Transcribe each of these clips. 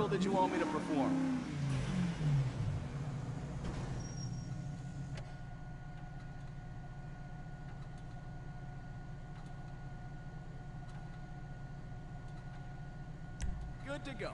vehicle did you want me to perform? Good to go.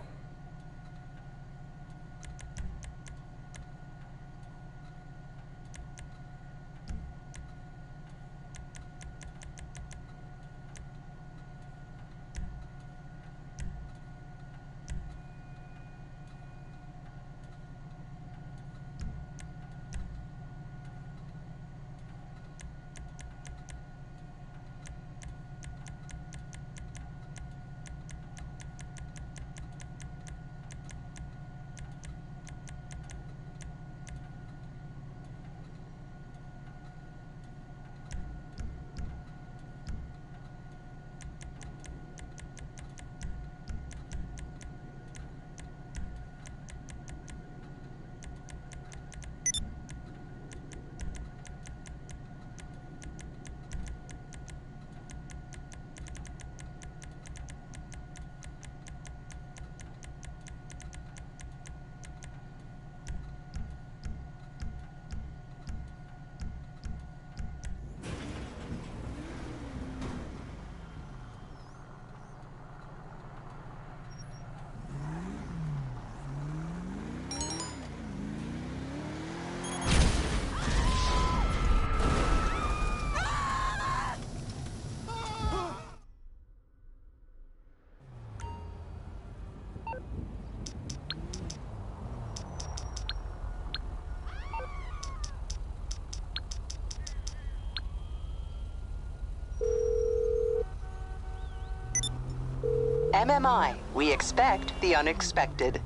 MMI, we expect the unexpected.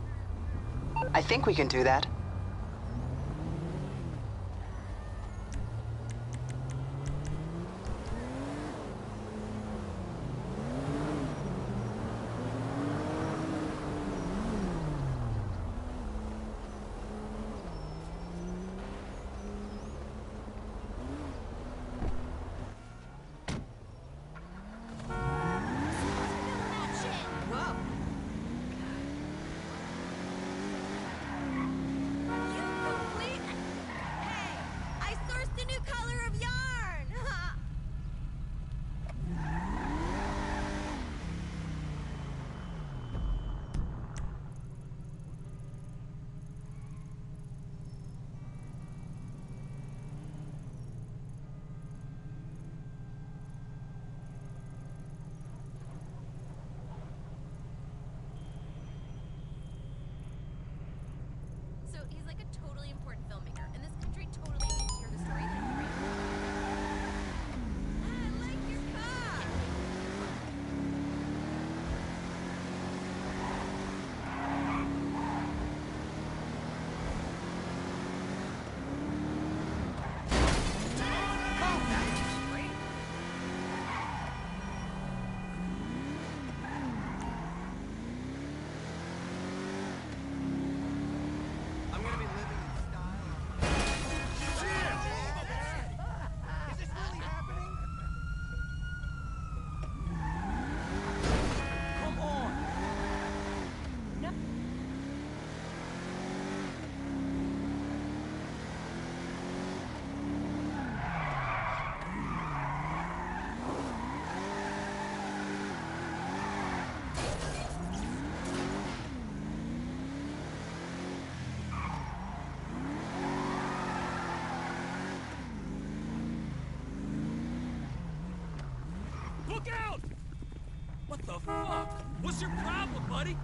I think we can do that. He's like a totally important filmmaker, and this country totally needs to hear the story that he wrote. I like your car! Look out! What the fuck? What's your problem, buddy?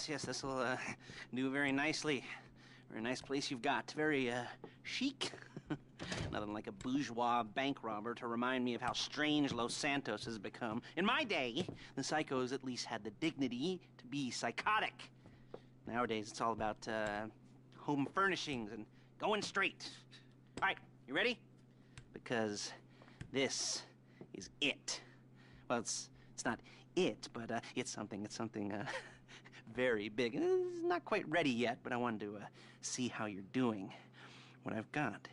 yes, this will do very nicely. Very nice place you've got. Very chic. Nothing like a bourgeois bank robber to remind me of how strange Los Santos has become. In my day, the psychos at least had the dignity to be psychotic. Nowadays, it's all about home furnishings and going straight. All right, you ready? Because this is it. Well, it's not it, but it's something very big. It's not quite ready yet, but I wanted to see how you're doing. What I've got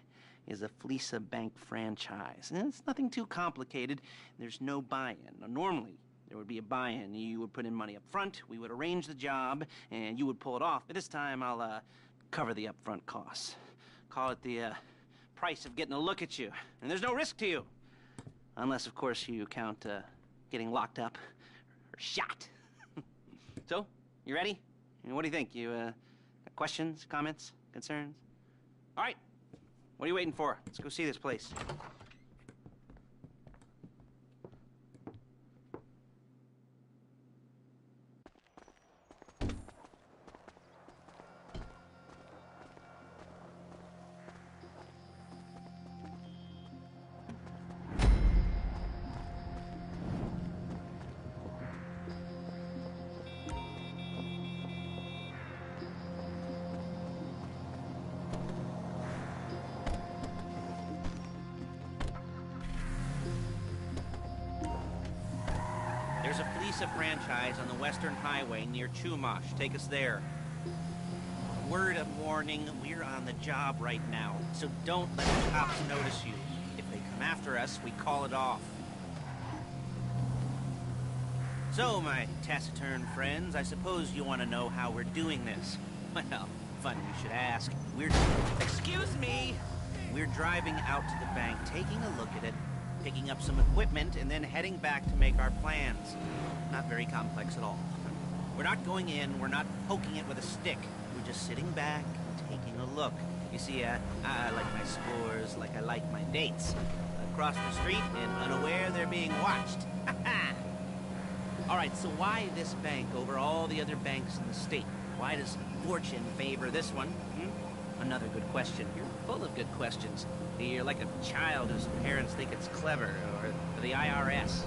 is a Fleesa Bank franchise. And it's nothing too complicated. There's no buy-in. Now, normally, there would be a buy-in. You would put in money up front, we would arrange the job, and you would pull it off. But this time, I'll cover the upfront costs. Call it the price of getting a look at you. And there's no risk to you. Unless, of course, you count getting locked up or shot. So, you ready? What do you think? You got questions, comments, concerns? All right. What are you waiting for? Let's go see this place. There's a Fleesa franchise on the Western Highway near Chumash. Take us there. Word of warning, we're on the job right now, so don't let the cops notice you. If they come after us, we call it off. So, my taciturn friends, I suppose you want to know how we're doing this. Well, funny you should ask. Excuse me! We're driving out to the bank, taking a look at it, picking up some equipment, and then heading back to make our plans. Not very complex at all. We're not going in, we're not poking it with a stick. We're just sitting back and taking a look. You see, I like my scores like I like my dates. Across the street and unaware they're being watched. All right, so why this bank over all the other banks in the state? Why does fortune favor this one? Another good question. You're full of good questions. You're like a child whose parents think it's clever, or the IRS.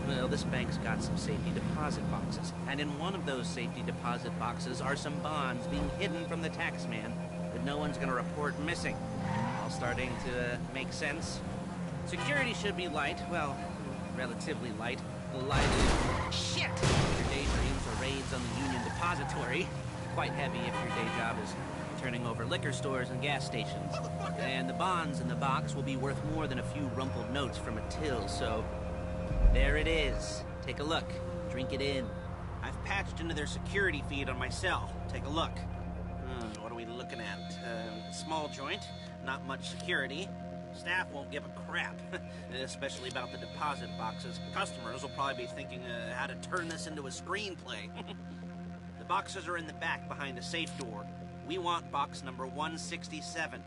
Well, this bank's got some safety deposit boxes, and in one of those safety deposit boxes are some bonds being hidden from the tax man that no one's gonna report missing. All starting to make sense. Security should be light, well, relatively light. Light is... Shit! Your daydreams or raids on the Union Depository. Quite heavy if your day job is turning over liquor stores and gas stations. And the bonds in the box will be worth more than a few rumpled notes from a till, so... There it is. Take a look. Drink it in. I've patched into their security feed on my cell. Take a look. What are we looking at? Small joint. Not much security. Staff won't give a crap, especially about the deposit boxes. Customers will probably be thinking how to turn this into a screenplay. The boxes are in the back behind a safe door. We want box number 167.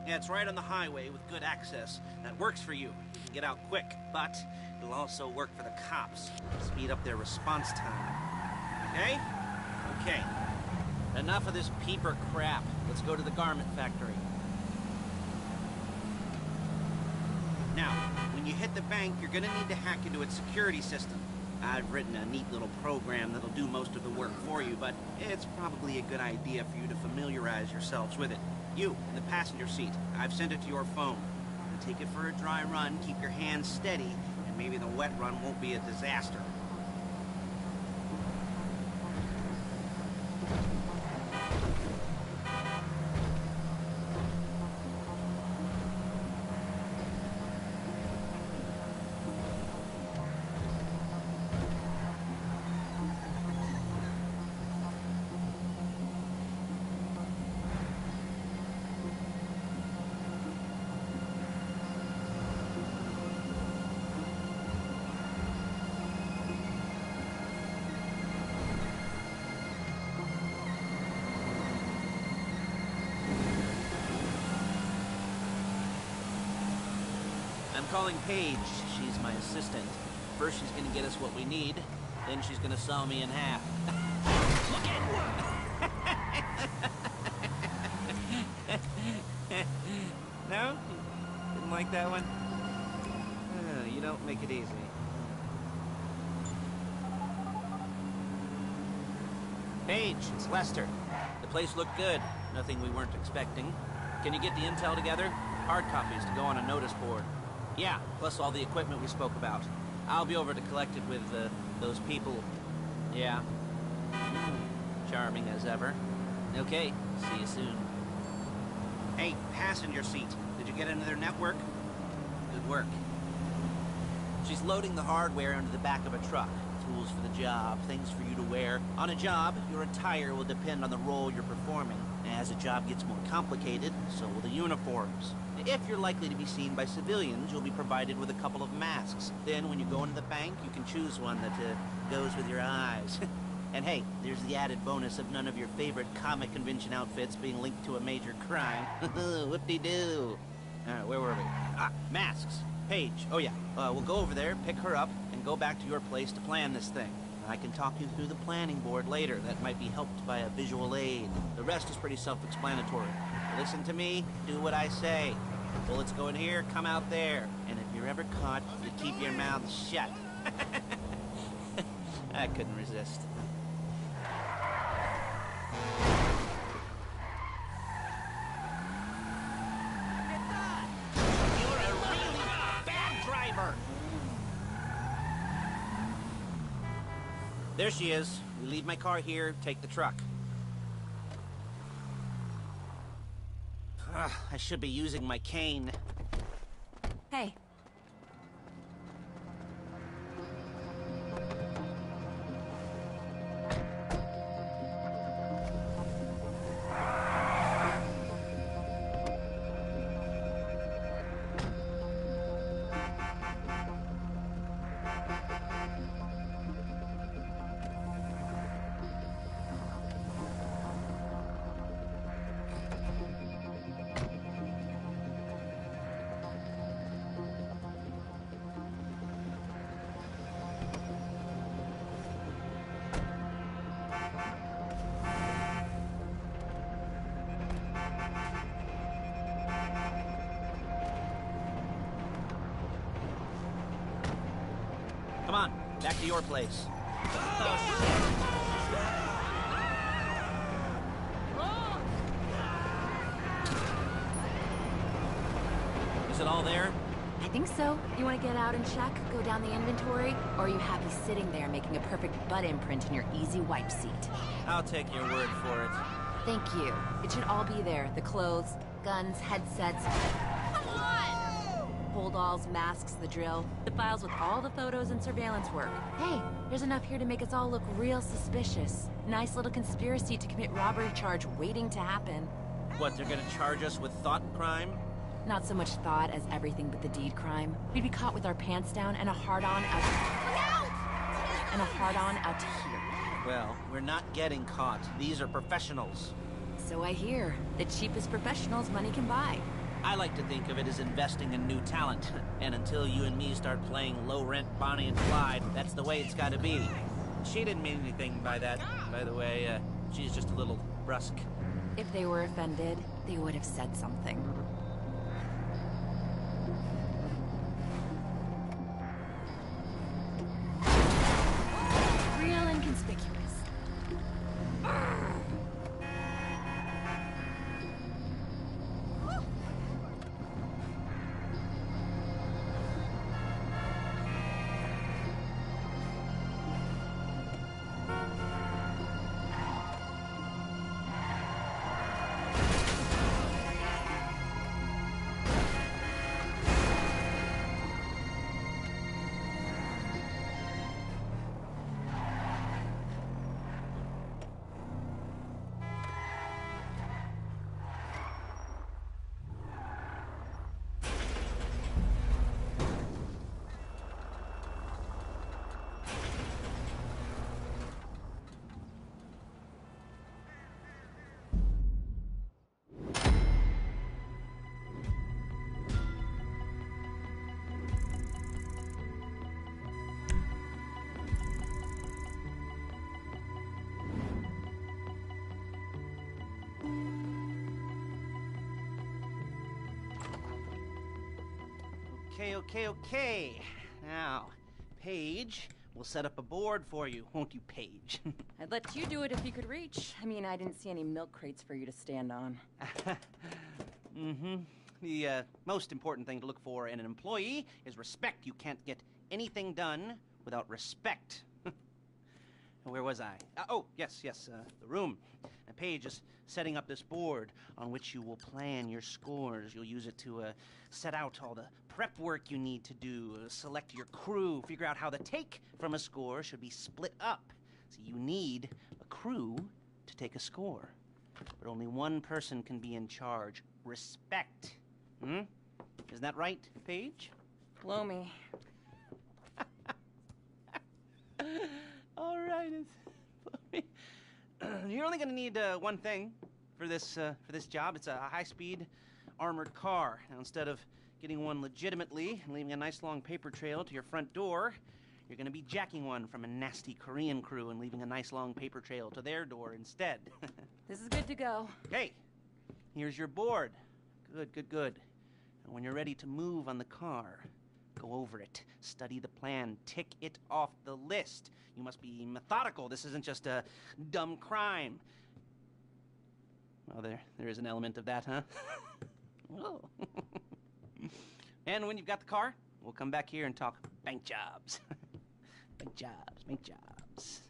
Yeah, it's right on the highway with good access. That works for you. You can get out quick, but it'll also work for the cops. Speed up their response time. Okay? Okay. Enough of this peeper crap. Let's go to the garment factory. Now, when you hit the bank, you're gonna need to hack into its security system. I've written a neat little program that'll do most of the work for you, but it's probably a good idea for you to familiarize yourselves with it. You, in the passenger seat, I've sent it to your phone. Take it for a dry run, keep your hands steady, and maybe the wet run won't be a disaster. I'm calling Paige. She's my assistant. First she's gonna get us what we need, then she's gonna saw me in half. like that one? You don't make it easy. Paige, it's Lester. The place looked good. Nothing we weren't expecting. Can you get the intel together? Hard copies to go on a notice board. Yeah, plus all the equipment we spoke about. I'll be over to collect it with, those people. Yeah. Charming as ever. Okay, see you soon. Hey, passenger seat. Did you get into their network? Good work. She's loading the hardware into the back of a truck. Tools for the job, things for you to wear. On a job, your attire will depend on the role you're performing. As a job gets more complicated, so will the uniforms. If you're likely to be seen by civilians, you'll be provided with a couple of masks. Then when you go into the bank, you can choose one that goes with your eyes. And hey, there's the added bonus of none of your favorite comic convention outfits being linked to a major crime. Whoop-de-doo. Where were we? Ah, masks. Paige. Oh yeah, we'll go over there, pick her up, and go back to your place to plan this thing. I can talk you through the planning board later. That might be helped by a visual aid. The rest is pretty self-explanatory. Listen to me, do what I say. Bullets go in here, come out there. And if you're ever caught, you keep your mouth shut. I couldn't resist. You're a really bad driver. There she is. We leave my car here, take the truck. I should be using my cane. Hey. Come on, back to your place. Is it all there? I think so. You want to get out and check, go down the inventory, or are you happy sitting there making a perfect butt imprint in your easy wipe seat? I'll take your word for it. Thank you. It should all be there. The clothes, guns, headsets. Come on! Holdalls, masks, the drill. The files with all the photos and surveillance work. Hey, there's enough here to make us all look real suspicious. Nice little conspiracy to commit robbery charge waiting to happen. What, they're gonna charge us with thought crime? Not so much thought as everything but the deed crime. We'd be caught with our pants down and a hard-on out to here. Well, we're not getting caught. These are professionals. So I hear. The cheapest professionals money can buy. I like to think of it as investing in new talent. And until you and me start playing low-rent Bonnie and Clyde, that's the way it's gotta be. She didn't mean anything by that, by the way. She's just a little brusque. If they were offended, they would have said something. Real inconspicuous. Okay. Now, Paige will set up a board for you, won't you, Paige? I'd let you do it if you could reach. I mean, I didn't see any milk crates for you to stand on. The most important thing to look for in an employee is respect. You can't get anything done without respect. Where was I? Yes, the room. And Paige is setting up this board on which you will plan your scores. You'll use it to set out all the prep work you need to do, select your crew, figure out how the take from a score should be split up. So you need a crew to take a score. But only one person can be in charge. Respect. Isn't that right, Paige? Blow me. All right. You're only going to need one thing for this job. It's a high-speed armored car. Now, instead of getting one legitimately and leaving a nice long paper trail to your front door, you're going to be jacking one from a nasty Korean crew and leaving a nice long paper trail to their door instead. This is good to go. Hey, here's your board. Good. And when you're ready to move on the car, go over it, study the plan, tick it off the list. You must be methodical. This isn't just a dumb crime. Well, there is an element of that, huh? Oh. And when you've got the car, we'll come back here and talk bank jobs. Bank jobs.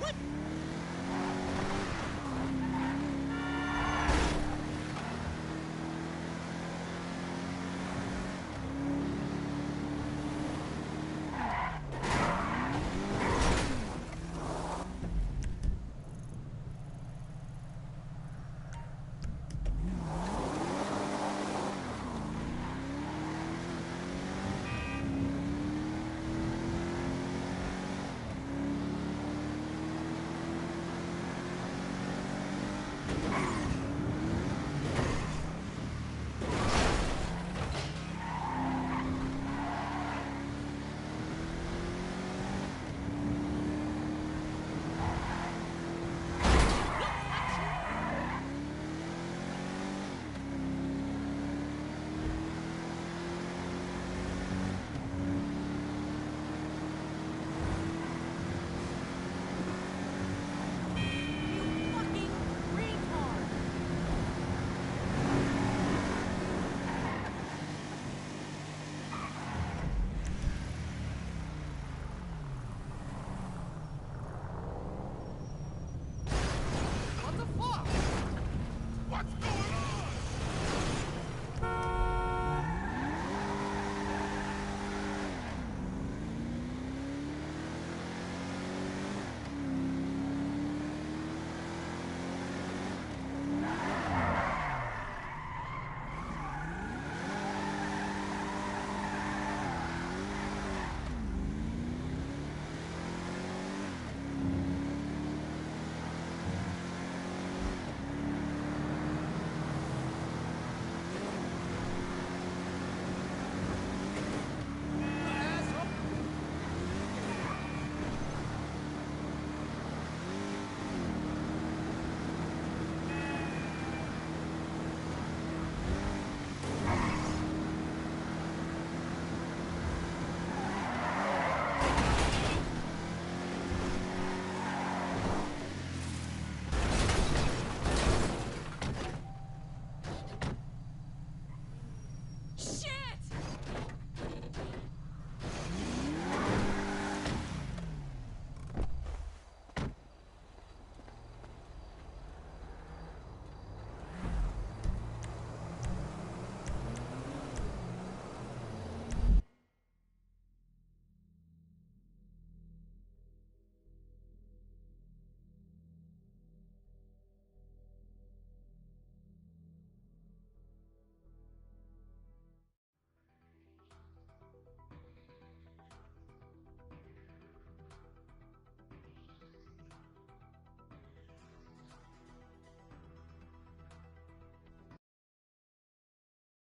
What?